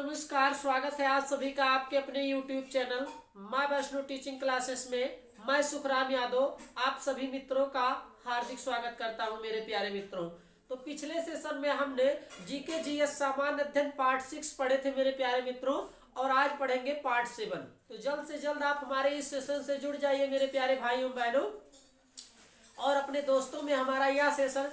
नमस्कार। स्वागत है आप सभी का आपके अपने YouTube चैनल माँ वैष्णो टीचिंग क्लासेस में। मैं सुखराम यादव आप सभी मित्रों का हार्दिक स्वागत करता हूं। मेरे प्यारे मित्रों, तो पिछले सेशन में हमने जीके जीएस सामान्य अध्ययन पार्ट 6 पढ़े थे मेरे प्यारे मित्रों, और आज पढ़ेंगे पार्ट 7। तो जल्द से जल्द आप हमारे इस सेशन से जुड़ जाइए मेरे प्यारे भाइयों बहनों, और अपने दोस्तों में हमारा यह सेशन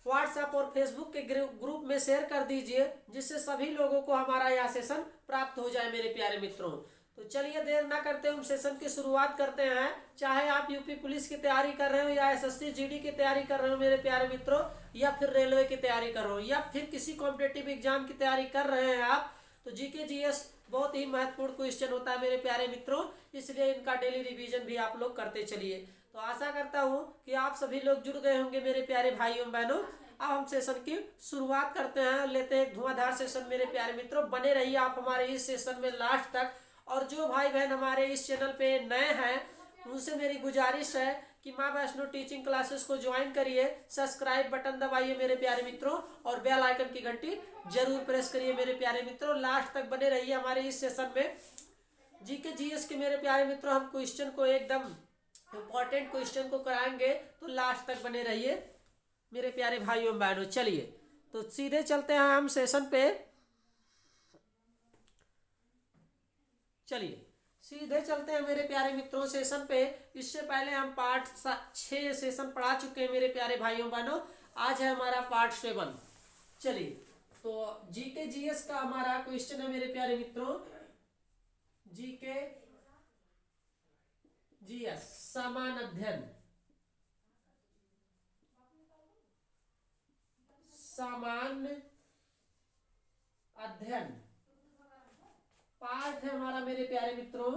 व्हाट्सएप और फेसबुक के ग्रुप में शेयर कर दीजिए, जिससे सभी लोगों को हमारा यह सेशन प्राप्त हो जाए मेरे प्यारे मित्रों। तो चलिए देर ना करते हम सेशन की शुरुआत करते हैं। चाहे आप यूपी पुलिस की तैयारी कर रहे हो, या एसएससी जीडी की तैयारी कर रहे हो मेरे प्यारे मित्रों, या फिर रेलवे की तैयारी कर रहे हो, या फिर किसी कॉम्पिटेटिव एग्जाम की तैयारी कर रहे हैं आप, तो जीके जीएस बहुत ही महत्वपूर्ण क्वेश्चन होता है मेरे प्यारे मित्रों, इसलिए इनका डेली रिवीजन भी आप लोग करते चलिए। तो आशा करता हूँ कि आप सभी लोग जुड़ गए होंगे मेरे प्यारे भाइयों बहनों। अब हम सेशन की शुरुआत करते हैं, लेते हैं एक धुआंधार सेशन मेरे प्यारे मित्रों। बने रहिए आप हमारे इस सेशन में लास्ट तक। और जो भाई बहन हमारे इस चैनल पे नए हैं, उनसे मेरी गुजारिश है कि माँ वैष्णो टीचिंग क्लासेस को ज्वाइन करिए, सब्सक्राइब बटन दबाइए मेरे प्यारे मित्रों, और बेल आइकन की घंटी जरूर प्रेस करिए मेरे प्यारे मित्रों। लास्ट तक बने रहिए हमारे इस सेशन में। जीके जीएस के मेरे प्यारे मित्रों, हम क्वेश्चन को एकदम इंपॉर्टेंट क्वेश्चन को कराएंगे, तो लास्ट तक बने रहिए मेरे प्यारे भाइयों बहनों। चलिए तो सीधे चलते हैं हम सेशन पे। चलिए सीधे चलते हैं मेरे प्यारे मित्रों सेशन पे। इससे पहले हम पार्ट 6 सेशन पढ़ा चुके हैं मेरे प्यारे भाइयों बहनों। आज है हमारा पार्ट 7। चलिए तो जीके जीएस का हमारा क्वेश्चन है मेरे प्यारे मित्रों, जीके जीएस सामान्य अध्ययन, सामान्य अध्ययन पार्ट है हमारा मेरे प्यारे मित्रों,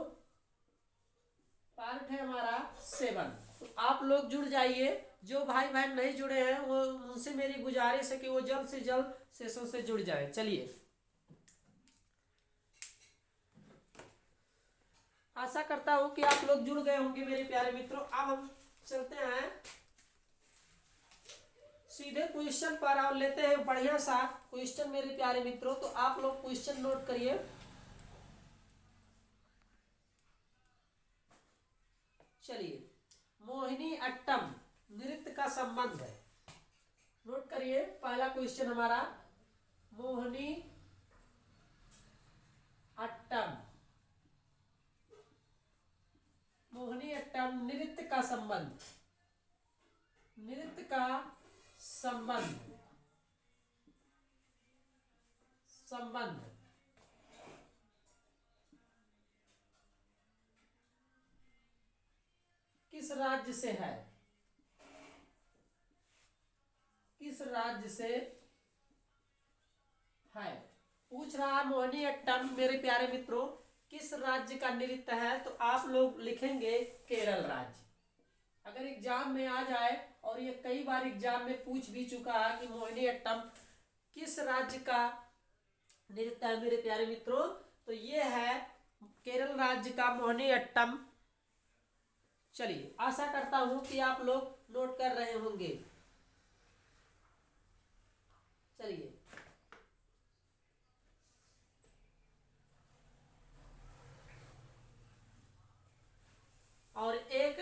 पार्ट है हमारा 7। तो आप लोग जुड़ जाइए। जो भाई बहन नहीं जुड़े हैं वो, उनसे मेरी गुजारिश है कि वो जल्द से जल्द सेशन से जुड़ जाए। चलिए आशा करता हूं कि आप लोग जुड़ गए होंगे मेरे प्यारे मित्रों। अब हम चलते हैं सीधे क्वेश्चन पर और लेते हैं बढ़िया सा क्वेश्चन मेरे प्यारे मित्रों। तो आप लोग क्वेश्चन नोट करिए। चलिए, मोहिनी अट्टम नृत्य का संबंध है। नोट करिए पहला क्वेश्चन हमारा, मोहिनी अट्टम, मोहिनी अट्टम नृत्य का संबंध, नृत्य का संबंध, संबंध किस राज्य से है, किस राज्य से है। पूछ रहा मोहिनी अट्टम मेरे प्यारे मित्रों किस राज्य का नृत्य है, तो आप लोग लिखेंगे केरल राज्य। अगर एग्जाम में आ जाए, और ये कई बार एग्जाम में पूछ भी चुका है कि मोहिनी अट्टम किस राज्य का नृत्य है मेरे प्यारे मित्रों, तो ये है केरल राज्य का मोहिनी अट्टम। चलिए आशा करता हूं कि आप लोग नोट कर रहे होंगे। चलिए और एक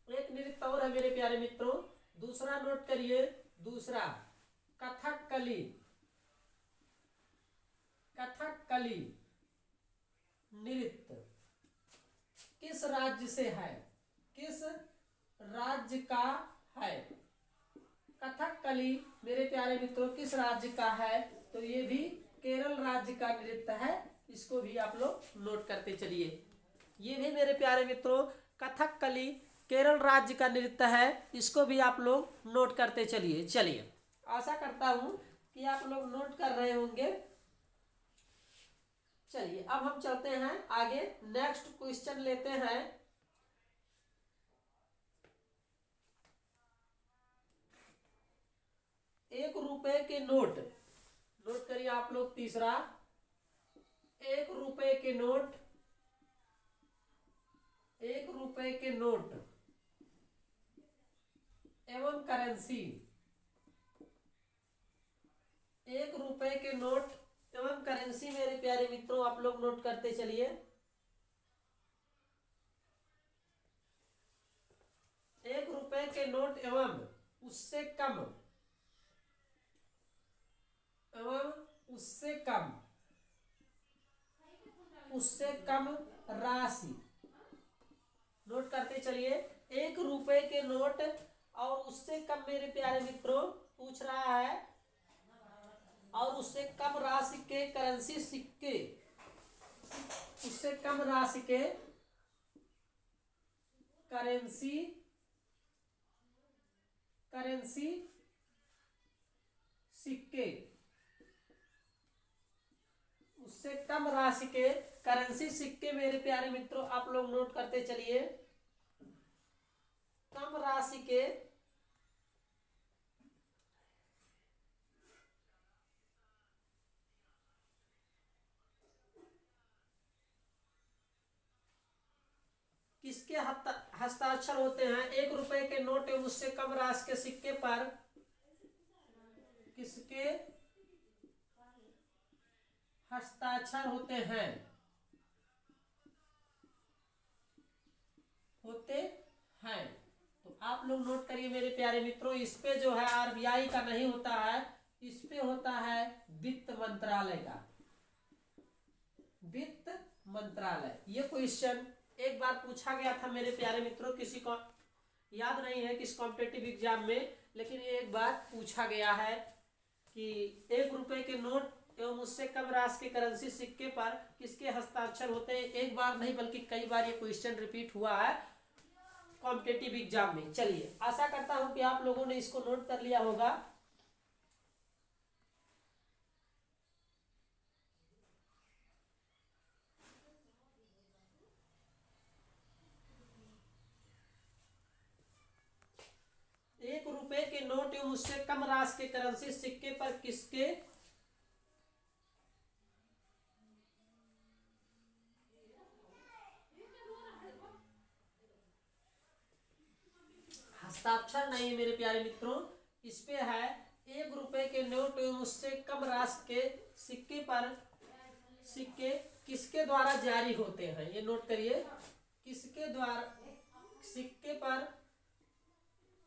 नृत्य और है मेरे प्यारे मित्रों, दूसरा नोट करिए। दूसरा कथकली, कथकली नृत्य किस राज्य से है, किस राज्य का है। कथकली मेरे प्यारे मित्रों किस राज्य का है, तो ये भी केरल राज्य का नृत्य है। इसको भी आप लोग नोट करते चलिए। ये भी मेरे प्यारे मित्रों कथकली केरल राज्य का नृत्य है, इसको भी आप लोग नोट करते चलिए। चलिए आशा करता हूं कि आप लोग नोट कर रहे होंगे। चलिए अब हम चलते हैं आगे, नेक्स्ट क्वेश्चन लेते हैं। ₹1 के नोट, नोट करिए आप लोग। तीसरा ₹1 के नोट, ₹1 के नोट एवं करेंसी, ₹1 के नोट एवं करेंसी मेरे प्यारे मित्रों आप लोग नोट करते चलिए। ₹1 के नोट एवं उससे कम राशि नोट करते चलिए। ₹1 के नोट और उससे कम मेरे प्यारे मित्रों पूछ रहा है, और उससे कम राशि के करेंसी सिक्के, उससे कम राशि के करेंसी सिक्के, उससे कम राशि के करेंसी सिक्के मेरे प्यारे मित्रों आप लोग नोट करते चलिए। कम राशि के किसके हस्ताक्षर होते हैं? ₹1 के नोट एवं उससे कम राशि के सिक्के पर किसके हस्ताक्षर होते हैं? तो आप लोग नोट करिए मेरे प्यारे मित्रों। इस पे जो है आरबीआई का नहीं होता है, इस पे होता है वित्त मंत्रालय का। वित्त मंत्रालय। ये क्वेश्चन एक बार पूछा गया था मेरे प्यारे मित्रों, किसी को याद नहीं है किस कॉम्पिटिटिव एग्जाम में, लेकिन ये एक बार पूछा गया है कि ₹1 के नोट एवं उससे कम राशि के करेंसी सिक्के पर किसके हस्ताक्षर होते हैं। एक बार नहीं बल्कि कई बार ये क्वेश्चन रिपीट हुआ है कॉम्पिटिटिव एग्जाम में। चलिए, आशा करता हूं कि आप लोगों ने इसको नोट कर लिया होगा। ₹1 के नोट एवं उससे कम राशि के करेंसी सिक्के पर किसके हस्ताक्षर नहीं है मेरे प्यारे मित्रों, इस पे है ₹1 के नोट एवं उससे कम राशि के सिक्के पर सिक्के किसके द्वारा जारी होते हैं। ये नोट करिए, किसके द्वारा सिक्के पर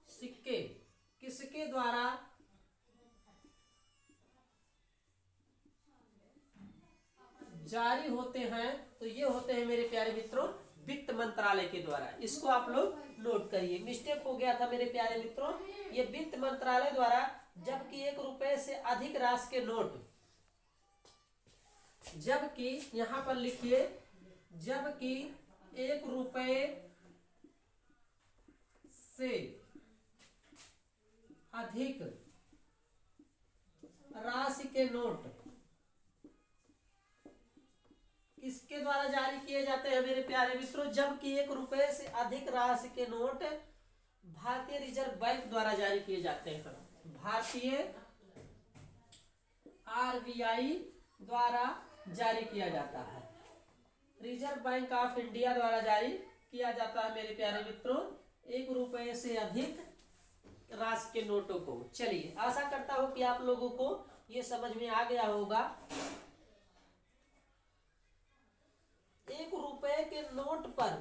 सिक्के किसके द्वारा जारी होते हैं। तो ये होते हैं मेरे प्यारे मित्रों वित्त मंत्रालय के द्वारा। इसको आप लोग नोट करिए, मिस्टेक हो गया था मेरे प्यारे मित्रों। ये वित्त मंत्रालय द्वारा, जबकि ₹1 से अधिक राशि के नोट, जबकि यहां पर लिखिए, जबकि ₹1 से अधिक राशि के नोट किसके द्वारा जारी किए जाते हैं मेरे प्यारे मित्रों। जबकि ₹1 से अधिक राशि के नोट भारतीय रिजर्व बैंक द्वारा जारी किए जाते हैं। भारतीय आरबीआई द्वारा जारी किया जाता है, रिजर्व बैंक ऑफ इंडिया द्वारा जारी किया जाता है मेरे प्यारे मित्रों ₹1 से अधिक राशि के नोटों को। चलिए, आशा करता हूं कि आप लोगों को ये समझ में आ गया होगा। ₹1 के नोट पर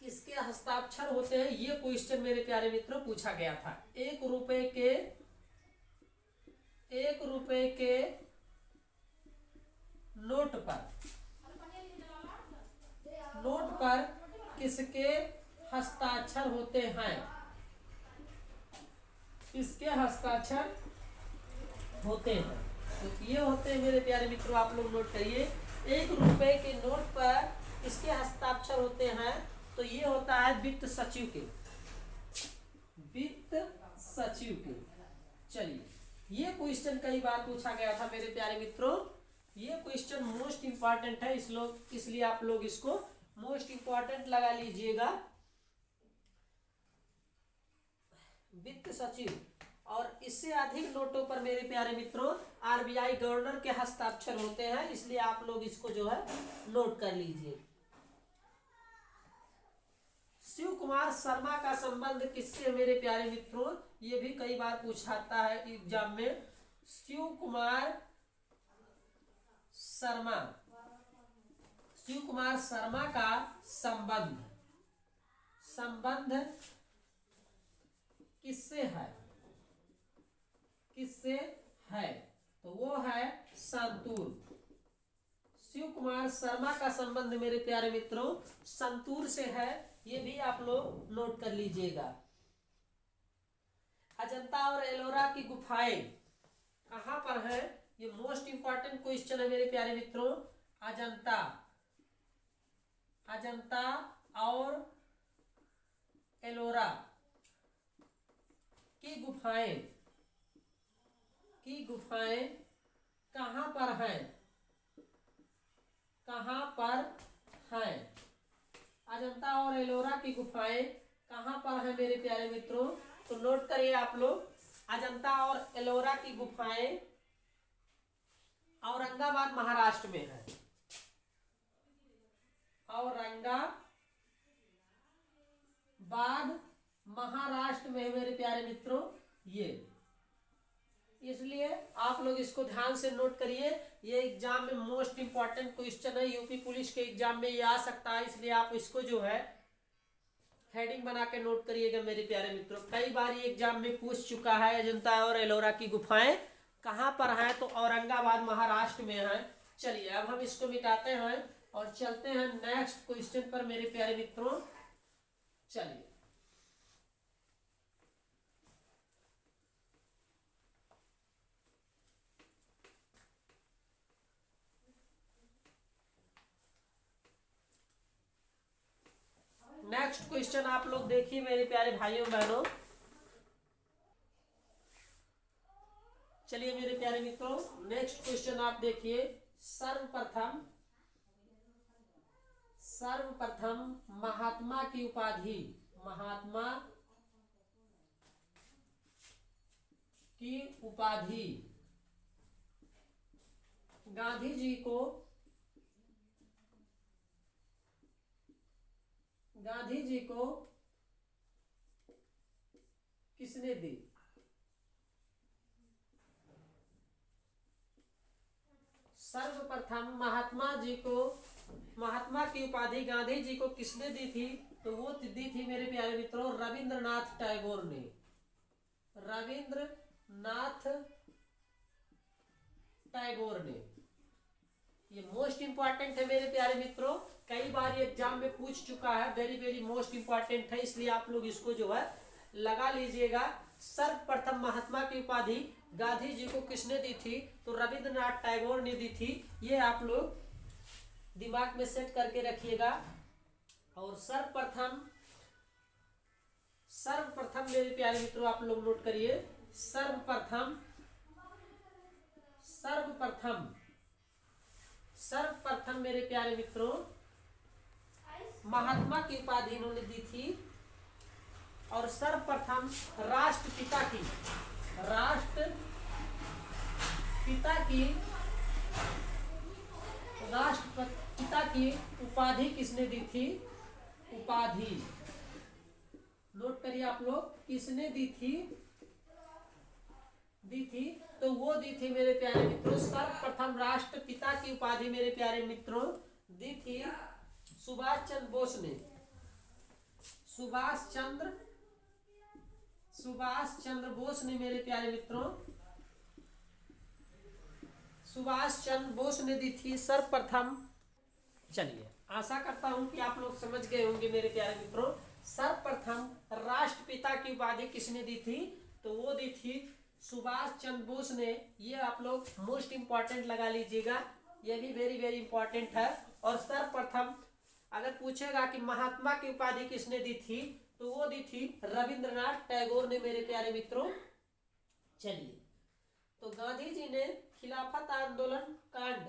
किसके हस्ताक्षर होते हैं, ये क्वेश्चन मेरे प्यारे मित्रों पूछा गया था। ₹1 के नोट पर किसके हस्ताक्षर होते हैं, किसके हस्ताक्षर होते हैं। तो ये होते हैं मेरे प्यारे मित्रों, आप लोग नोट करिए। ₹1 के नोट पर किसके हस्ताक्षर होते हैं, तो ये होता है वित्त सचिव के। चलिए, ये क्वेश्चन कई बार पूछा गया था मेरे प्यारे मित्रों। ये क्वेश्चन मोस्ट इंपॉर्टेंट है, इसलिए आप लोग इसको मोस्ट इंपॉर्टेंट लगा लीजिएगा। वित्त सचिव, और इससे अधिक नोटों पर मेरे प्यारे मित्रों आरबीआई गवर्नर के हस्ताक्षर होते हैं, इसलिए आप लोग इसको जो है नोट कर लीजिए। शिव कुमार शर्मा का संबंध किससे मेरे प्यारे मित्रों, ये भी कई बार पूछाता है एग्जाम में। शिव कुमार शर्मा, शिव कुमार शर्मा का संबंध किससे है? किससे है? तो वो है संतूर। शिव कुमार शर्मा का संबंध मेरे प्यारे मित्रों संतूर से है, ये भी आप लोग नोट कर लीजिएगा। अजंता और एलोरा की गुफाएं कहां पर है? ये मोस्ट इंपॉर्टेंट क्वेश्चन है मेरे प्यारे मित्रों। अजंता और एलोरा की गुफाएं कहां पर हैं? कहां पर हैं? अजंता और एलोरा की गुफाएं कहां पर हैं मेरे प्यारे मित्रों? तो नोट करिए आप लोग। अजंता और एलोरा की गुफाएं औरंगाबाद महाराष्ट्र में है। औरंगाबाद महाराष्ट्र में है मेरे प्यारे मित्रों ये, इसलिए आप लोग इसको ध्यान से नोट करिए। ये एग्जाम में मोस्ट इंपॉर्टेंट क्वेश्चन है, यूपी पुलिस के एग्जाम में ये आ सकता है, इसलिए आप इसको जो है हेडिंग बना के नोट करिएगा मेरे प्यारे मित्रों। कई बार ये एग्जाम में पूछ चुका है अजंता और एलोरा की गुफाएं कहां पर हैं? तो औरंगाबाद महाराष्ट्र में है। चलिए अब हम इसको मिटाते हैं और चलते हैं नेक्स्ट क्वेश्चन पर मेरे प्यारे मित्रों। चलिए नेक्स्ट क्वेश्चन आप लोग देखिए मेरे प्यारे भाइयों बहनों। चलिए मेरे प्यारे मित्रों नेक्स्ट क्वेश्चन आप देखिए। सर्वप्रथम महात्मा की उपाधि गांधी जी को किसने दी? सर्वप्रथम महात्मा की उपाधि गांधी जी को किसने दी थी? तो वो दी थी मेरे प्यारे मित्रों रविंद्रनाथ टैगोर ने। रविंद्रनाथ टैगोर ने। ये मोस्ट इंपॉर्टेंट है मेरे प्यारे मित्रों, कई बार ये एग्जाम में पूछ चुका है, वेरी वेरी मोस्ट इंपॉर्टेंट है, इसलिए आप लोग इसको जो है लगा लीजिएगा। सर्वप्रथम महात्मा की उपाधि गांधी जी को किसने दी थी? तो रविंद्रनाथ टैगोर ने दी थी। ये आप लोग दिमाग में सेट करके रखिएगा। और सर्वप्रथम मेरे प्यारे मित्रों आप लोग नोट करिए। सर्वप्रथम मेरे प्यारे मित्रों महात्मा की उपाधि इन्होंने दी थी। और सर्वप्रथम राष्ट्रपिता की उपाधि किसने दी थी? उपाधि नोट करिए आप लोग, किसने दी थी? तो वो दी थी मेरे प्यारे मित्रों सर्वप्रथम राष्ट्रपिता की उपाधि मेरे प्यारे मित्रों दी थी सुभाष चंद्र बोस ने। सुभाष चंद्र बोस ने मेरे प्यारे मित्रों दी थी सर्वप्रथम। चलिए आशा करता हूं कि आप लोग समझ गए होंगे मेरे प्यारे मित्रों। सर्वप्रथम राष्ट्रपिता की उपाधि किसने दी थी? तो वो दी थी सुभाष चंद्र बोस ने। ये आप लोग मोस्ट इंपॉर्टेंट लगा लीजिएगा, ये भी वेरी वेरी इंपॉर्टेंट है। और सर्वप्रथम अगर पूछेगा कि महात्मा की उपाधि किसने दी थी? तो वो दी थी रविंद्रनाथ टैगोर ने मेरे प्यारे मित्रों। चलिए तो गांधी जी ने खिलाफत आंदोलन कांड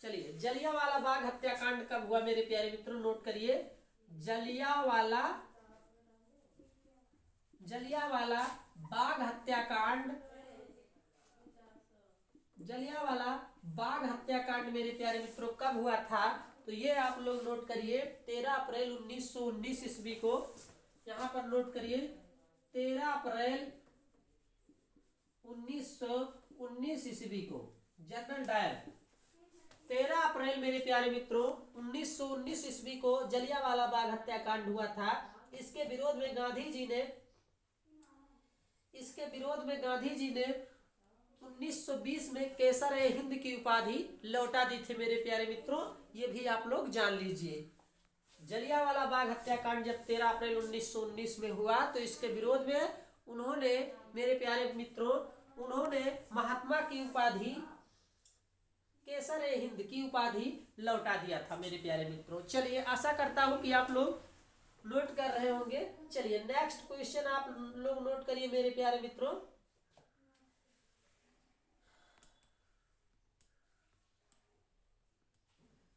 चलिए जलियांवाला बाग हत्याकांड कब हुआ मेरे प्यारे मित्रों? नोट करिए। जलियांवाला बाग हत्याकांड मेरे प्यारे मित्रों कब हुआ था? तो ये आप लोग नोट करिए 13 अप्रैल 1919 ईस्वी को, यहाँ पर नोट करिए 13 अप्रैल 1919 ईस्वी को जनरल डायर 13 अप्रैल मेरे प्यारे मित्रों 1919 ईस्वी को जलियांवाला बाग हत्याकांड हुआ था। इसके विरोध में गांधी जी ने 1920 में केसर-ए-हिंद की उपाधि लौटा दी थी मेरे प्यारे मित्रों, ये भी आप लोग जान लीजिए। जलियांवाला बाग हत्याकांड जब 13 अप्रैल 1919 में हुआ तो इसके विरोध में उन्होंने मेरे प्यारे मित्रों महात्मा की उपाधि केसर-ए-हिंद की उपाधि लौटा दिया था मेरे प्यारे मित्रों। चलिए आशा करता हूं कि आप लोग नोट कर रहे होंगे। चलिए नेक्स्ट क्वेश्चन आप लोग नोट करिए मेरे प्यारे मित्रों।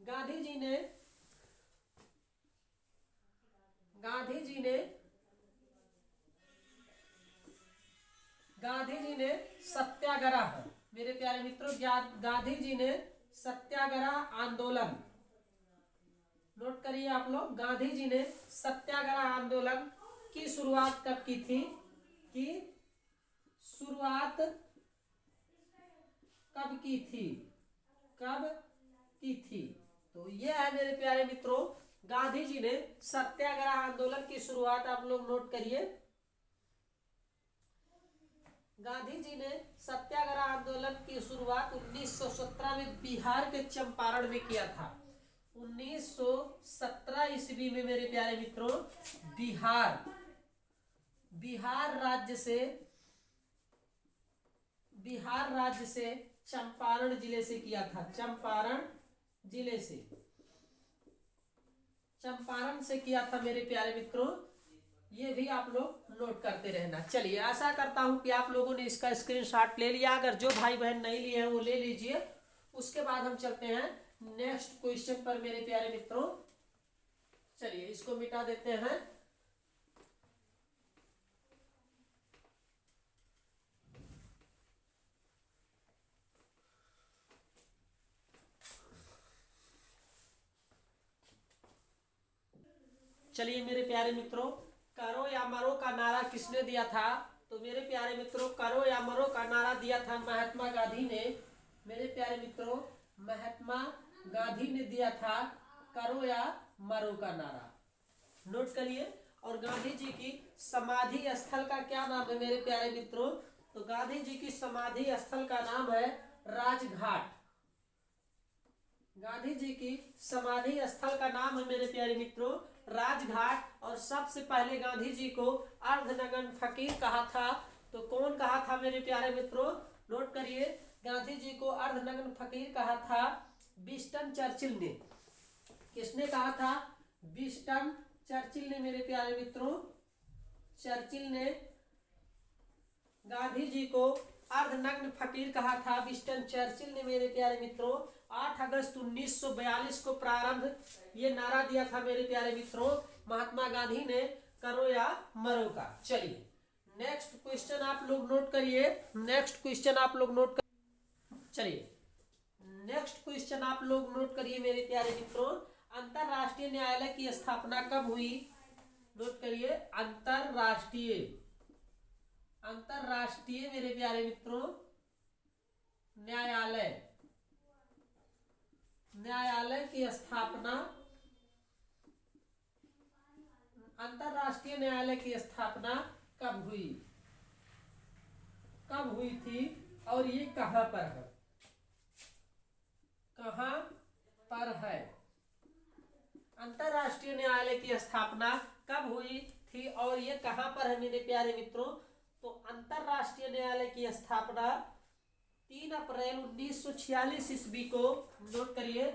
गांधी जी ने सत्याग्रह मेरे प्यारे मित्रों गांधी जी ने सत्याग्रह आंदोलन नोट करिए आप लोग। गांधी जी ने सत्याग्रह आंदोलन की शुरुआत कब की थी? कब की थी? तो ये है मेरे प्यारे मित्रों गांधी जी ने सत्याग्रह आंदोलन की शुरुआत आप लोग नोट करिए। गांधी जी ने सत्याग्रह आंदोलन की शुरुआत 1917 में बिहार के चंपारण में किया था। 1917 ईस्वी में मेरे प्यारे मित्रों बिहार राज्य से चंपारण जिले से किया था। चंपारण से किया था मेरे प्यारे मित्रों, ये भी आप लोग नोट करते रहना। चलिए आशा करता हूं कि आप लोगों ने इसका स्क्रीनशॉट ले लिया। अगर जो भाई बहन नहीं लिए हैं वो ले लीजिए। उसके बाद हम चलते हैं नेक्स्ट क्वेश्चन पर मेरे प्यारे मित्रों। चलिए इसको मिटा देते हैं। चलिए मेरे प्यारे मित्रों, करो या मरो का नारा किसने दिया था? तो मेरे प्यारे मित्रों करो या मरो का नारा दिया था महात्मा गांधी ने। मेरे प्यारे मित्रों महात्मा गांधी ने दिया था करो या मरो का नारा, नोट करिए। और गांधी जी की समाधि स्थल का क्या नाम है मेरे प्यारे मित्रों? तो गांधी जी की समाधि स्थल का नाम है राजघाट। गांधी जी की समाधि स्थल का नाम है मेरे प्यारे मित्रों राजघाट। और सबसे पहले गांधी जी को अर्धनग्न फकीर कहा था। तो कौन कहा था मेरे प्यारे मित्रों? नोट करिए। गांधी जी को अर्धनग्न फकीर कहा था विंस्टन चर्चिल ने। किसने कहा था? विंस्टन चर्चिल ने मेरे प्यारे मित्रों। चर्चिल ने गांधी जी को अर्धनग्न फकीर कहा था विंस्टन चर्चिल ने मेरे प्यारे मित्रों। 8 अगस्त 1942 को प्रारंभ ये नारा दिया था मेरे प्यारे मित्रों महात्मा गांधी ने करो या मरो का। चलिए नेक्स्ट क्वेश्चन आप लोग नोट करिए। चलिए नेक्स्ट क्वेश्चन आप लोग नोट करिए मेरे प्यारे मित्रों। अंतरराष्ट्रीय न्यायालय की स्थापना कब हुई? नोट करिए। अंतरराष्ट्रीय मेरे प्यारे मित्रों न्यायालय की स्थापना अंतरराष्ट्रीय न्यायालय की स्थापना कब हुई थी और ये कहां पर है? अंतरराष्ट्रीय न्यायालय की स्थापना कब हुई थी और ये कहां पर है मेरे प्यारे मित्रों? तो अंतरराष्ट्रीय न्यायालय की स्थापना 3 अप्रैल 1946 ईस्वी को, नोट करिए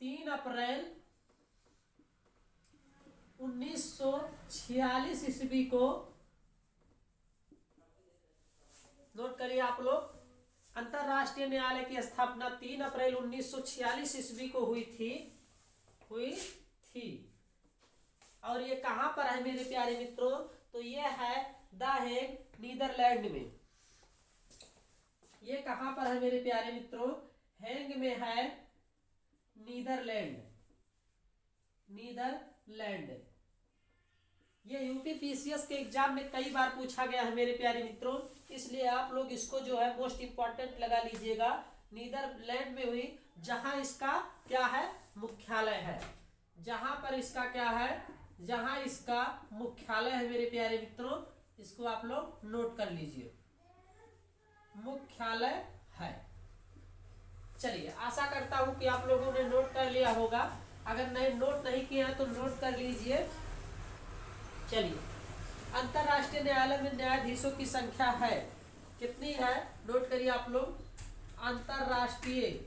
3 अप्रैल 1946 ईस्वी को, नोट करिए आप लोग। अंतरराष्ट्रीय न्यायालय की स्थापना 3 अप्रैल 1946 ईस्वी को हुई थी। और ये कहां पर है मेरे प्यारे मित्रों? तो ये है द हेग नीदरलैंड में। ये कहां पर है मेरे प्यारे मित्रों? हेग में है नीदरलैंड। नीदरलैंड। ये यूपीपीसीएस के एग्जाम में कई बार पूछा गया है मेरे प्यारे मित्रों, इसलिए आप लोग इसको जो है मोस्ट इंपॉर्टेंट लगा लीजिएगा। नीदरलैंड में हुई, जहां इसका क्या है, मुख्यालय है। जहां पर इसका क्या है, जहां इसका मुख्यालय है मेरे प्यारे मित्रों, इसको आप लोग नोट कर लीजिए, मुख्यालय है। चलिए, आशा करता हूं कि आप लोगों ने नोट कर लिया होगा। अगर नोट नहीं किया है तो नोट कर लीजिए। चलिए, अंतरराष्ट्रीय न्यायालय में न्यायाधीशों की संख्या है, कितनी है, नोट करिए आप लोग। अंतरराष्ट्रीय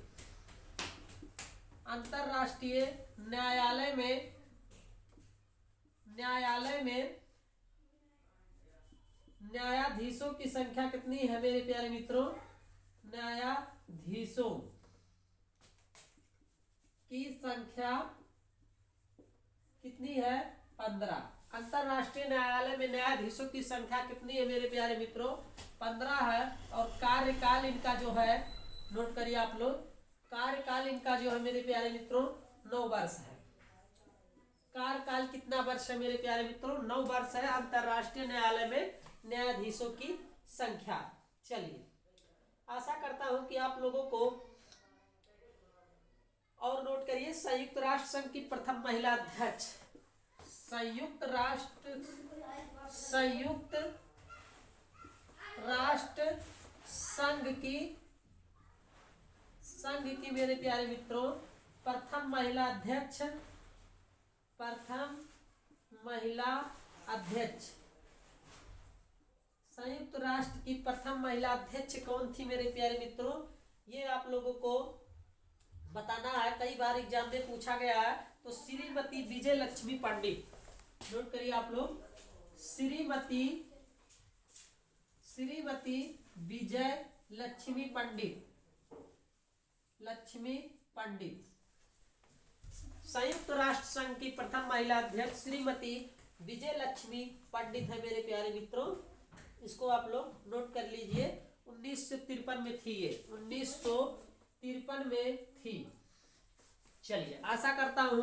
न्यायालय में न्यायाधीशों की संख्या कितनी है मेरे प्यारे मित्रों, न्यायाधीशों की संख्या कितनी है, 15। अंतरराष्ट्रीय न्यायालय में न्यायाधीशों की संख्या कितनी है मेरे प्यारे मित्रों, 15 है। और कार्यकाल इनका जो है, नोट करिए आप लोग, कार्यकाल इनका जो है मेरे प्यारे मित्रों 9 वर्ष है। कार्यकाल कितना वर्ष है मेरे प्यारे मित्रों, 9 वर्ष है अंतरराष्ट्रीय न्यायालय में न्यायाधीशों की संख्या। चलिए, आशा करता हूं कि आप लोगों को, और नोट करिए, संयुक्त राष्ट्र संघ की प्रथम महिला अध्यक्ष, संयुक्त राष्ट्र संघ की मेरे प्यारे मित्रों प्रथम महिला अध्यक्ष, संयुक्त राष्ट्र की प्रथम महिला अध्यक्ष कौन थी मेरे प्यारे मित्रों, ये आप लोगों को बताना है। कई बार एग्जाम में पूछा गया है। तो श्रीमती विजय लक्ष्मी पंडित, नोट करिए आप लोग, श्रीमती विजय लक्ष्मी पंडित, संयुक्त राष्ट्र संघ की प्रथम महिला अध्यक्ष श्रीमती विजय लक्ष्मी पंडित है मेरे प्यारे मित्रों। इसको आप लोग नोट कर लीजिए। 1953 में थी ये, 1953 में थी। चलिए, आशा करता हूं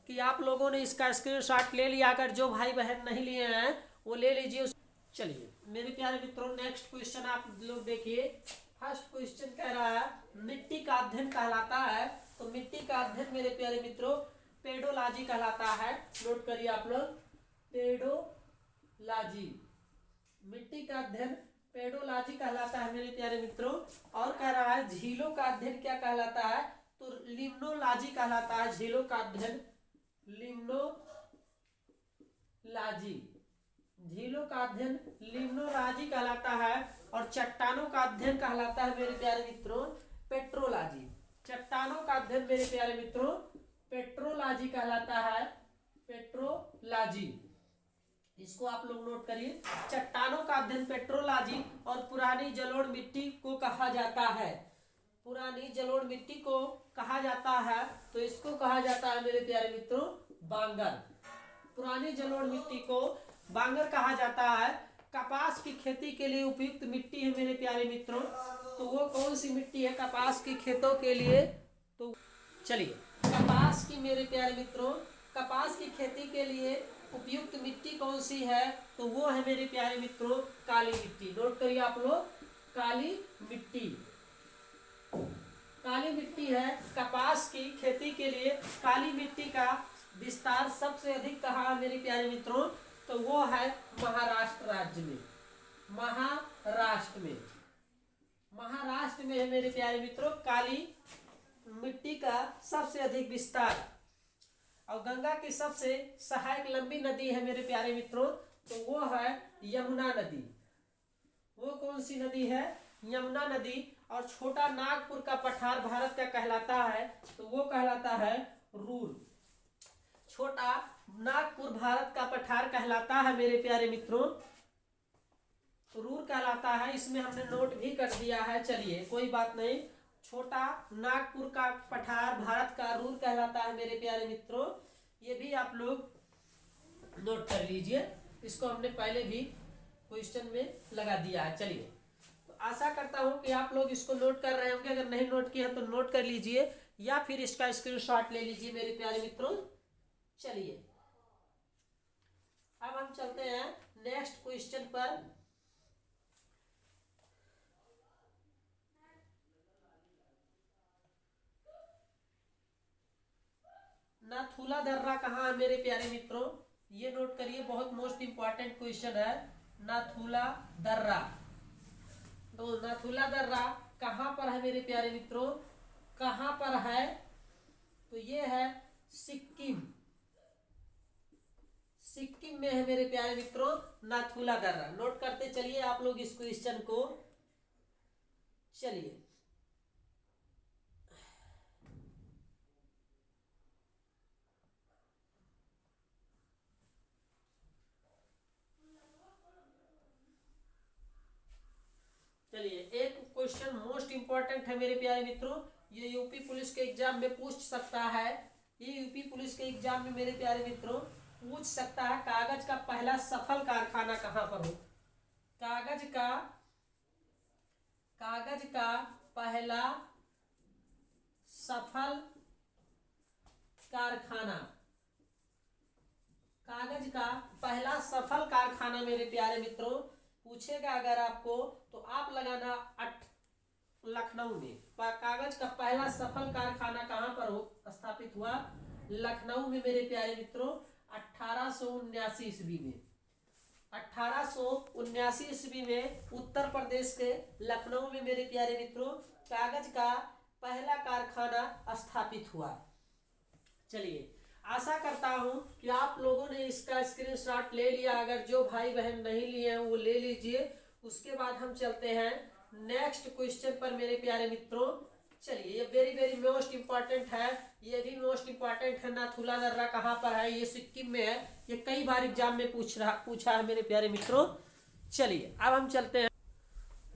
कि आप लोगों ने इसका स्क्रीनशॉट ले लिया। अगर जो भाई बहन नहीं लिए हैं वो ले लीजिए। चलिए मेरे प्यारे मित्रों, नेक्स्ट क्वेश्चन आप लोग देखिए। फर्स्ट क्वेश्चन कह रहा है, मिट्टी का अध्ययन कहलाता है। तो मिट्टी का अध्ययन मेरे प्यारे मित्रों पेडोलॉजी कहलाता है। नोट करिए आप लोग, पेडोलॉजी, मिट्टी का अध्ययन पेडोलॉजी कहलाता है मेरे प्यारे मित्रों। और कह रहा है झीलों का अध्ययन क्या कहलाता है, तो लिम्नोलॉजी कहलाता है। झीलों का अध्ययन लिम्नोलॉजी, झीलों का अध्ययन लिम्नोलॉजी कहलाता है। और चट्टानों का अध्ययन कहलाता है मेरे प्यारे मित्रों पेट्रोलॉजी। चट्टानों का अध्ययन मेरे प्यारे मित्रों पेट्रोलॉजी कहलाता है, पेट्रोलॉजी। इसको आप लोग नोट करिए, चट्टानों का अध्ययन पेट्रोलॉजी। और पुरानी जलोढ़ मिट्टी को कहा जाता है, पुरानी जलोढ़ मिट्टी को कहा जाता है, तो इसको कहा जाता है मेरे प्यारे मित्रों बांगर। पुरानी जलोढ़ मिट्टी को बांगर कहा जाता है। कपास की खेती के लिए उपयुक्त मिट्टी है मेरे प्यारे मित्रों, तो वो कौन सी मिट्टी है कपास की खेतों के लिए, तो चलिए कपास की मेरे प्यारे मित्रों, कपास की खेती के लिए उपयुक्त मिट्टी कौन सी है, तो वो है मेरे प्यारे मित्रों काली मिट्टी। नोट करिए आप लोग, काली मिट्टी, काली मिट्टी है कपास की खेती के लिए। काली मिट्टी का विस्तार सबसे अधिक कहाँ है मेरे प्यारे मित्रों, तो वो है महाराष्ट्र राज्य में। महाराष्ट्र में है मेरे प्यारे मित्रों काली मिट्टी का सबसे अधिक विस्तार। और गंगा की सबसे सहायक लंबी नदी है मेरे प्यारे मित्रों, तो वो है यमुना नदी। वो कौन सी नदी है, यमुना नदी। और छोटा नागपुर का पठार भारत का कहलाता है, तो वो कहलाता है रूर। छोटा नागपुर भारत का पठार कहलाता है मेरे प्यारे मित्रों, रूर कहलाता है। इसमें हमने नोट भी कर दिया है, चलिए कोई बात नहीं। छोटा नागपुर का पठार भारत का रूर कहलाता है मेरे प्यारे मित्रों, ये भी आप लोग नोट कर लीजिए। इसको हमने पहले भी क्वेश्चन में लगा दिया है। चलिए, तो आशा करता हूं कि आप लोग इसको नोट कर रहे होंगे। अगर नहीं नोट किया तो नोट कर लीजिए, या फिर इसका स्क्रीनशॉट ले लीजिए मेरे प्यारे मित्रों। चलिए अब हम चलते हैं नेक्स्ट क्वेश्चन पर। नाथुला दर्रा कहाँ है मेरे प्यारे मित्रों, ये नोट करिए, बहुत मोस्ट इंपॉर्टेंट क्वेश्चन है। नाथुला दर्रा, तो नाथुला दर्रा कहाँ पर है मेरे प्यारे मित्रों, कहाँ पर है, तो ये है सिक्किम, सिक्किम में है मेरे प्यारे मित्रों नाथुला दर्रा। नोट करते चलिए आप लोग इस क्वेश्चन को। चलिए चलिए एक क्वेश्चन मोस्ट इंपॉर्टेंट है मेरे प्यारे मित्रों, ये यूपी पुलिस के एग्जाम में पूछ सकता है, ये यूपी पुलिस के एग्जाम में मेरे प्यारे मित्रों पूछ सकता है। कागज का पहला सफल कारखाना कहां पर हो, कागज का पहला सफल कारखाना, कागज का पहला सफल कारखाना मेरे प्यारे मित्रों पूछेगा अगर आपको, तो आप लगाना लखनऊ में। कागज का पहला सफल कारखाना कहां पर हो स्थापित हुआ, लखनऊ में मेरे प्यारे मित्रों 1879 ईस्वी में। 1879 ईस्वी में उत्तर प्रदेश के लखनऊ में मेरे प्यारे मित्रों कागज का पहला कारखाना स्थापित हुआ। चलिए आशा करता हूं कि आप लोगों ने इसका स्क्रीनशॉट ले लिया, अगर जो भाई बहन नहीं लिए हैं वो ले लीजिए। उसके बाद हम चलते हैं नेक्स्ट क्वेश्चन पर मेरे प्यारे मित्रों। चलिए ये वेरी वेरी मोस्ट इंपॉर्टेंट है, ये भी मोस्ट इंपॉर्टेंट है। नाथुला दर्रा कहाँ पर है, ये सिक्किम में है, ये कई बार एग्जाम में पूछा है मेरे प्यारे मित्रों। चलिए अब हम चलते हैं।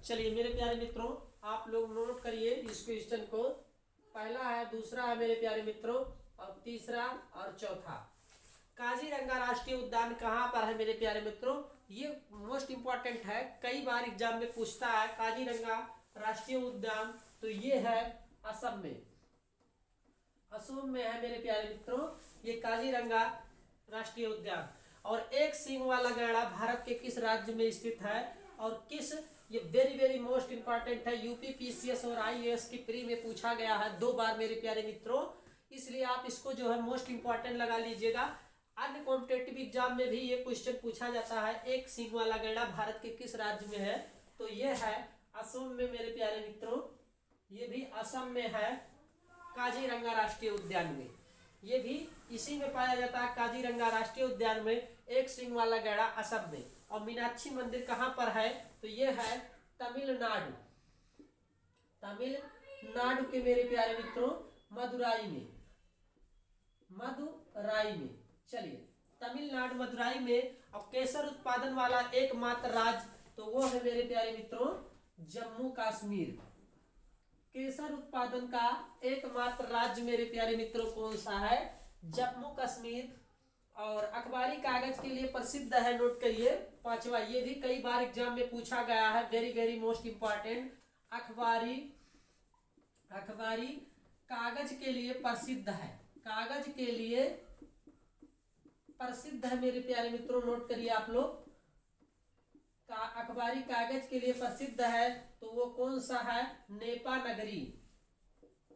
चलिए मेरे प्यारे मित्रों आप लोग नोट करिए इस क्वेश्चन को, पहला है, दूसरा है मेरे प्यारे मित्रों, और तीसरा और चौथा। काजीरंगा राष्ट्रीय उद्यान कहाँ पर है मेरे प्यारे मित्रों, ये मोस्ट इंपॉर्टेंट है, कई बार एग्जाम में पूछता है। काजीरंगा राष्ट्रीय उद्यान तो ये है असम में, असम में है मेरे प्यारे मित्रों ये काजीरंगा राष्ट्रीय उद्यान। और एक सींग वाला गैंडा भारत के किस राज्य में स्थित है, और किस, ये वेरी वेरी मोस्ट इंपॉर्टेंट है, यूपी पीसीएस और आईएएस की प्री में पूछा गया है 2 बार मेरे प्यारे मित्रों, इसलिए आप इसको जो है मोस्ट इंपॉर्टेंट लगा लीजिएगा। अन्य कॉम्पिटेटिव एग्जाम में भी ये क्वेश्चन पूछा जाता है, एक सींग वाला गैंडा भारत के किस राज्य में है, तो ये है असम में मेरे प्यारे मित्रों, ये भी असम में है काजीरंगा राष्ट्रीय उद्यान में, ये भी इसी में पाया जाता है काजीरंगा राष्ट्रीय उद्यान में, एक सींग वाला गैंडा असम में। और मीनाक्षी मंदिर कहाँ पर है, तो ये है तमिलनाडु, तमिलनाडु के मेरे प्यारे मित्रों मदुराई में, मदुराई में। चलिए तमिलनाडु मदुराई में। और केसर उत्पादन वाला एकमात्र राज्य, तो वो है मेरे प्यारे मित्रों जम्मू कश्मीर। केसर उत्पादन का एकमात्र राज्य मेरे प्यारे मित्रों कौन सा है, जम्मू कश्मीर। और अखबारी कागज के लिए प्रसिद्ध है, नोट करिए 5वां, ये भी कई बार एग्जाम में पूछा गया है, वेरी वेरी मोस्ट इंपॉर्टेंट। अखबारी कागज के लिए प्रसिद्ध है, कागज के लिए प्रसिद्ध है मेरे प्यारे मित्रों, नोट करिए आप लोग। अखबारी कागज के लिए प्रसिद्ध है तो वो कौन सा है, नेपा नगरी,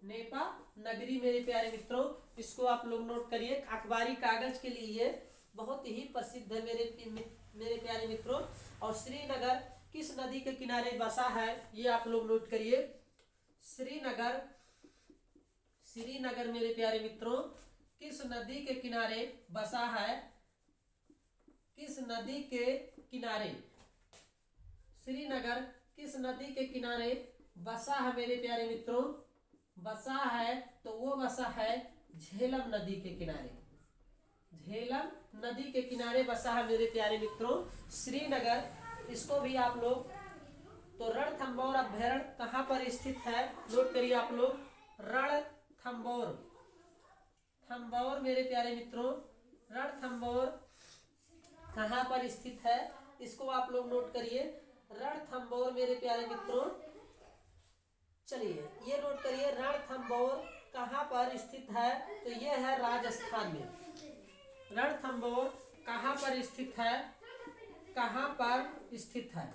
नेपा नगरी मेरे प्यारे मित्रों, इसको आप लोग नोट करिए। अखबारी कागज के लिए बहुत ही प्रसिद्ध है मेरे प्यारे मित्रों। और श्रीनगर किस नदी के किनारे बसा है, ये आप लोग नोट करिए। श्रीनगर मेरे प्यारे मित्रों किस नदी के किनारे बसा है, किस नदी के किनारे, श्रीनगर किस नदी के किनारे बसा है मेरे प्यारे मित्रों, बसा है तो वो बसा है झेलम नदी के किनारे, झेलम नदी के किनारे बसा है मेरे प्यारे मित्रों श्रीनगर। इसको भी आप लोग, तो रणथंभौर अभ्यारण्य कहाँ पर स्थित है, नोट करिए आप लोग, थंबौर मेरे प्यारे मित्रों, रणथंभौर कहाँ पर स्थित है, इसको आप लोग नोट करिए, रणथंभौर मेरे प्यारे मित्रों। चलिए ये नोट करिए, रणथंभौर कहाँ पर स्थित है, तो ये है राजस्थान में, रणथंभौर कहाँ पर स्थित है? कहाँ पर स्थित है?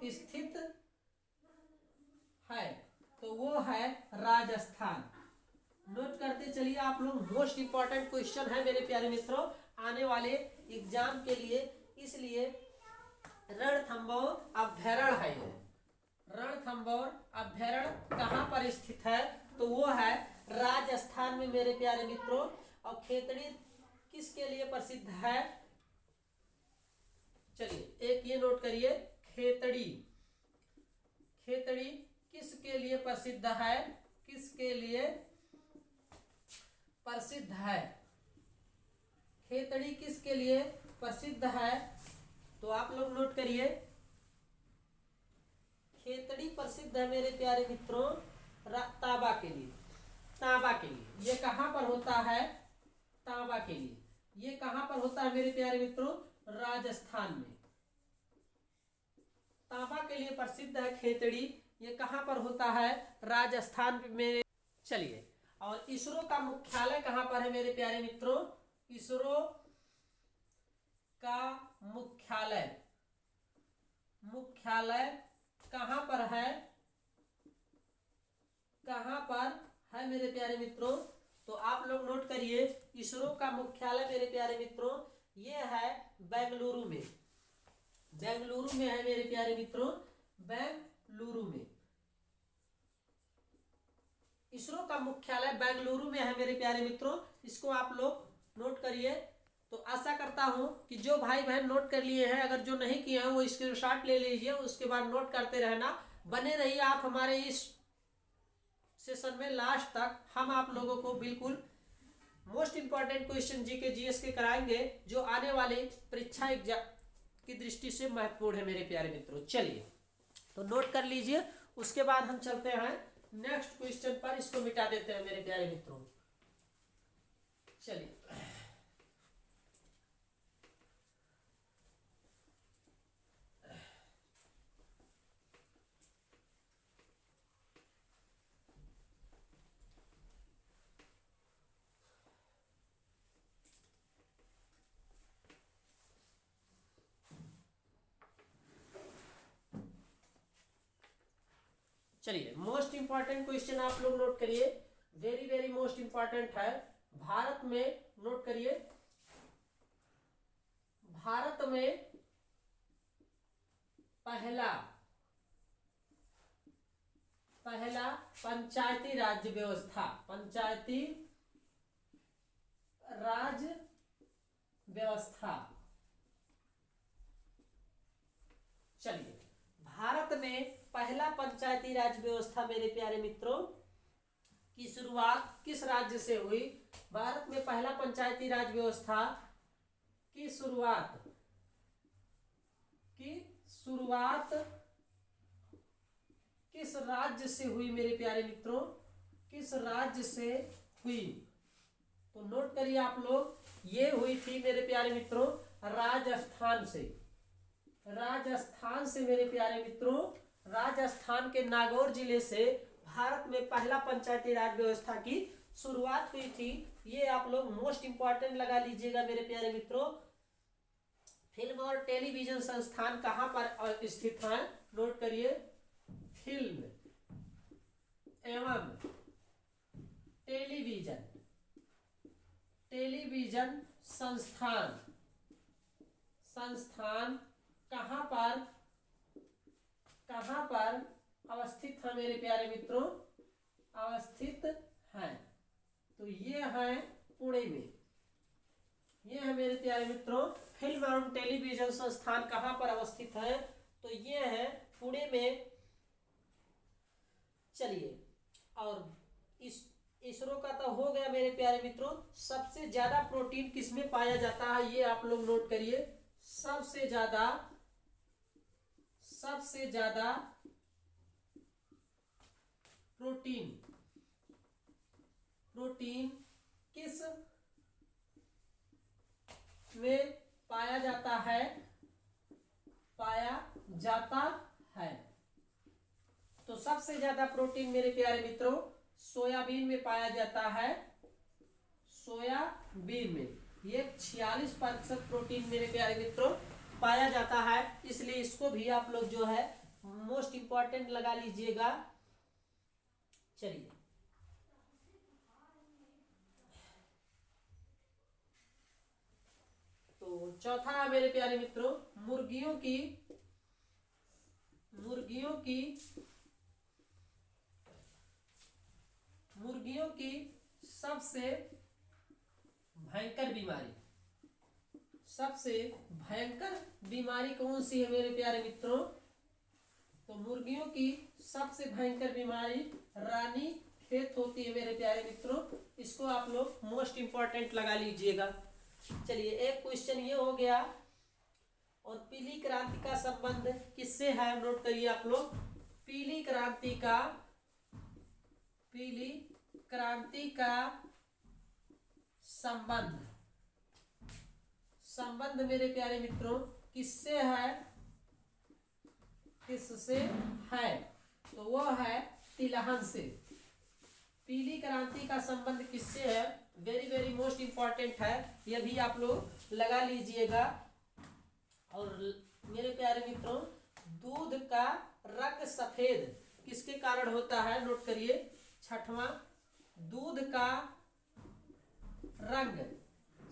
स्थित है तो वो है राजस्थान। नोट करते चलिए आप लोग, मोस्ट इंपॉर्टेंट क्वेश्चन है मेरे प्यारे मित्रों आने वाले एग्जाम के लिए, इसलिए रणथंभौर अभ्यारण्य है ये। रणथंभौर अभ्यारण्य कहाँ पर स्थित है? तो वो है राजस्थान में मेरे प्यारे मित्रों। और खेतड़ी किसके लिए प्रसिद्ध है? चलिए एक ये नोट करिए, खेतड़ी। खेतड़ी किसके लिए प्रसिद्ध है? किसके लिए प्रसिद्ध है? खेतड़ी किसके लिए प्रसिद्ध है? तो आप लोग नोट करिए, खेतड़ी प्रसिद्ध है मेरे प्यारे मित्रों तांबा के लिए। तांबा के लिए ये कहां पर होता है? तांबा के लिए ये कहां पर होता है मेरे प्यारे मित्रों? राजस्थान में। तांबा के लिए प्रसिद्ध है खेतड़ी, ये कहां पर होता है? राजस्थान में। चलिए, और इसरो का मुख्यालय कहां पर है मेरे प्यारे मित्रों? इसरो का मुख्यालय कहां पर है? कहां पर है मेरे प्यारे मित्रों? तो आप लोग नोट करिए, इसरो का मुख्यालय मेरे प्यारे मित्रों ये है बेंगलुरु में। बेंगलुरु में है मेरे प्यारे मित्रों, बेंगलुरु में। इसरो का मुख्यालय बेंगलुरु में है मेरे प्यारे मित्रों, इसको आप लोग नोट करिए। तो आशा करता हूं कि जो भाई बहन नोट कर लिए हैं, अगर जो नहीं किए हैं वो स्क्रीनशॉट ले लीजिए, उसके बाद नोट करते रहना। बने रहिए आप हमारे इस सेशन में लास्ट तक। हम आप लोगों को बिल्कुल most important question GK GS के कराएंगे, जो आने वाली परीक्षा एग्जाम की दृष्टि से महत्वपूर्ण है मेरे प्यारे मित्रों। चलिए तो नोट कर लीजिए, उसके बाद हम चलते हैं नेक्स्ट क्वेश्चन पर। इसको मिटा देते हैं मेरे प्यारे मित्रों। चलिए चलिए मोस्ट इंपॉर्टेंट क्वेश्चन आप लोग नोट करिए, वेरी वेरी मोस्ट इंपॉर्टेंट है। भारत में नोट करिए, भारत में पहला पंचायती राज्य व्यवस्था, पंचायती राज व्यवस्था। चलिए, भारत में पहला पंचायती राज व्यवस्था मेरे प्यारे मित्रों की शुरुआत किस राज्य से हुई? भारत में पहला पंचायती राज व्यवस्था की शुरुआत किस राज्य से हुई मेरे प्यारे मित्रों? किस राज्य से हुई? तो नोट करिए आप लोग, ये हुई थी मेरे प्यारे मित्रों राजस्थान से। राजस्थान से मेरे प्यारे मित्रों, राजस्थान के नागौर जिले से भारत में पहला पंचायती राज व्यवस्था की शुरुआत हुई थी। ये आप लोग मोस्ट इंपॉर्टेंट लगा लीजिएगा मेरे प्यारे मित्रों। फिल्म और टेलीविजन संस्थान कहां पर स्थित है? नोट करिए, फिल्म एवं टेलीविजन संस्थान कहां पर अवस्थित है मेरे प्यारे मित्रों? अवस्थित है तो ये है पुणे में। ये है मेरे प्यारे मित्रों फिल्म एवं टेलीविजन संस्थान कहां पर अवस्थित है? तो ये है पुणे में। चलिए, और इसरो का तो हो गया मेरे प्यारे मित्रों। सबसे ज्यादा प्रोटीन किसमें पाया जाता है? ये आप लोग नोट करिए, सबसे ज्यादा प्रोटीन किस में पाया जाता है? तो सबसे ज्यादा प्रोटीन मेरे प्यारे मित्रों सोयाबीन में पाया जाता है। सोयाबीन में ये 46% प्रोटीन मेरे प्यारे मित्रों पाया जाता है, इसलिए इसको भी आप लोग जो है मोस्ट इंपॉर्टेंट लगा लीजिएगा। चलिए तो चौथा है मेरे प्यारे मित्रों मुर्गियों की सबसे भयंकर बीमारी कौन सी है मेरे प्यारे मित्रों? तो मुर्गियों की सबसे भयंकर बीमारी रानी खेत होती है मेरे प्यारे मित्रों, इसको आप लोग मोस्ट इंपॉर्टेंट लगा लीजिएगा। चलिए एक क्वेश्चन ये हो गया। और पीली क्रांति का संबंध किससे है, नोट करिए आप लोग। पीली क्रांति का संबंध मेरे प्यारे मित्रों किससे है? तो वो है तिलहन से। पीली क्रांति का संबंध किससे है? वेरी वेरी मोस्ट इंपॉर्टेंट है, यह भी आप लोग लगा लीजिएगा। और मेरे प्यारे मित्रों दूध का रंग सफेद किसके कारण होता है, नोट करिए। छठवां, दूध का रंग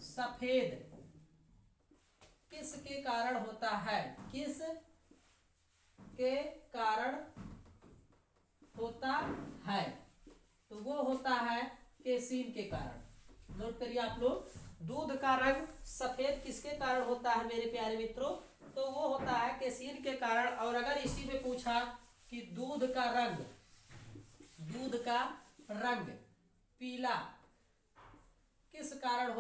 सफेद किसके कारण होता है? किसके कारण होता है? तो वो होता है केसीन के कारण। नोट करिए आप लोग, दूध का रंग सफेद किसके कारण होता है मेरे प्यारे मित्रों? तो वो होता है केसीन के कारण। और अगर इसी में पूछा कि दूध का रंग पीला किस कारण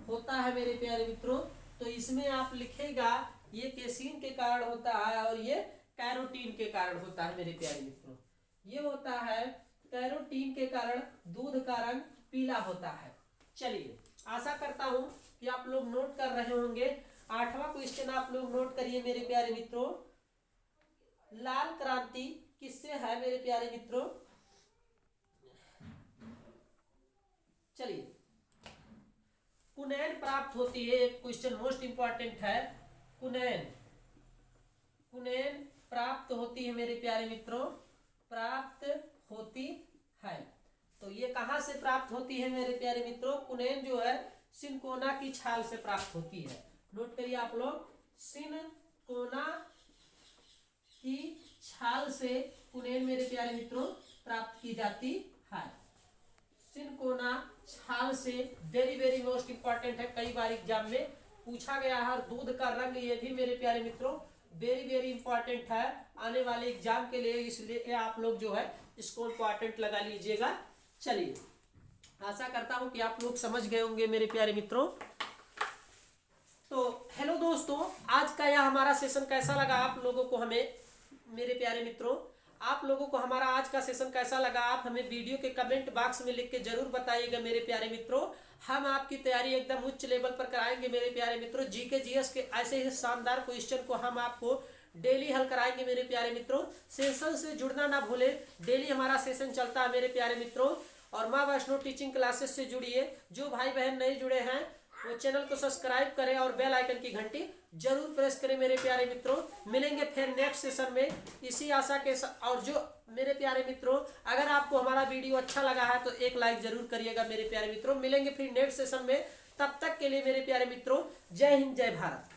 होता है मेरे प्यारे मित्रों? तो इसमें आप लिखेगा ये केसीन के कारण होता है और ये कैरोटीन के कारण होता है मेरे प्यारे मित्रों। ये होता है कैरोटीन के कारण दूध का रंग पीला होता है। चलिए आशा करता हूं कि आप लोग नोट कर रहे होंगे। 8वां क्वेश्चन आप लोग नोट करिए मेरे प्यारे मित्रों। लाल क्रांति किससे है मेरे प्यारे मित्रों? चलिए कुनैन प्राप्त होती है, एक क्वेश्चन मोस्ट इंपॉर्टेंट है। कुनैन प्राप्त होती है मेरे प्यारे मित्रों, प्राप्त होती है। तो ये कहां से प्राप्त होती है मेरे प्यारे मित्रों? कुनैन जो है सिनकोना की छाल से प्राप्त होती है। नोट करिए आप लोग, सिनकोना की छाल से कुनैन मेरे प्यारे मित्रों प्राप्त की जाती है। सिनकोना छाल से वेरी वेरी मोस्ट इंपॉर्टेंट है, कई बार एग्जाम में पूछा गया है। दूध का रंग ये भी मेरे प्यारे मित्रों वेरी वेरी इंपॉर्टेंट है आने वाले एग्जाम के लिए, इसलिए आप लोग जो है इसको इंपॉर्टेंट लगा लीजिएगा। चलिए आशा करता हूं कि आप लोग समझ गए होंगे मेरे प्यारे मित्रों। तो हेलो दोस्तों, आज का यह हमारा सेशन कैसा लगा आप लोगों को? हमें मेरे प्यारे मित्रों आप लोगों को हमारा आज का सेशन कैसा लगा, आप हमें वीडियो के कमेंट बॉक्स में लिख के जरूर बताइएगा मेरे प्यारे मित्रों। हम आपकी तैयारी एकदम उच्च लेवल पर कराएंगे मेरे प्यारे मित्रों। जीके जीएस के ऐसे ही शानदार क्वेश्चन को हम आपको डेली हल कराएंगे मेरे प्यारे मित्रों। सेशन से जुड़ना ना भूले, डेली हमारा सेशन चलता है मेरे प्यारे मित्रों। और माँ वैष्णो टीचिंग क्लासेस से जुड़िए। जो भाई बहन नहीं जुड़े हैं वो चैनल को सब्सक्राइब करें और बेल आइकन की घंटी जरूर प्रेस करें मेरे प्यारे मित्रों। मिलेंगे फिर नेक्स्ट सेशन में इसी आशा के साथ। और जो मेरे प्यारे मित्रों अगर आपको हमारा वीडियो अच्छा लगा है तो एक लाइक जरूर करिएगा मेरे प्यारे मित्रों। मिलेंगे फिर नेक्स्ट सेशन में, तब तक के लिए मेरे प्यारे मित्रों जय हिंद जय भारत।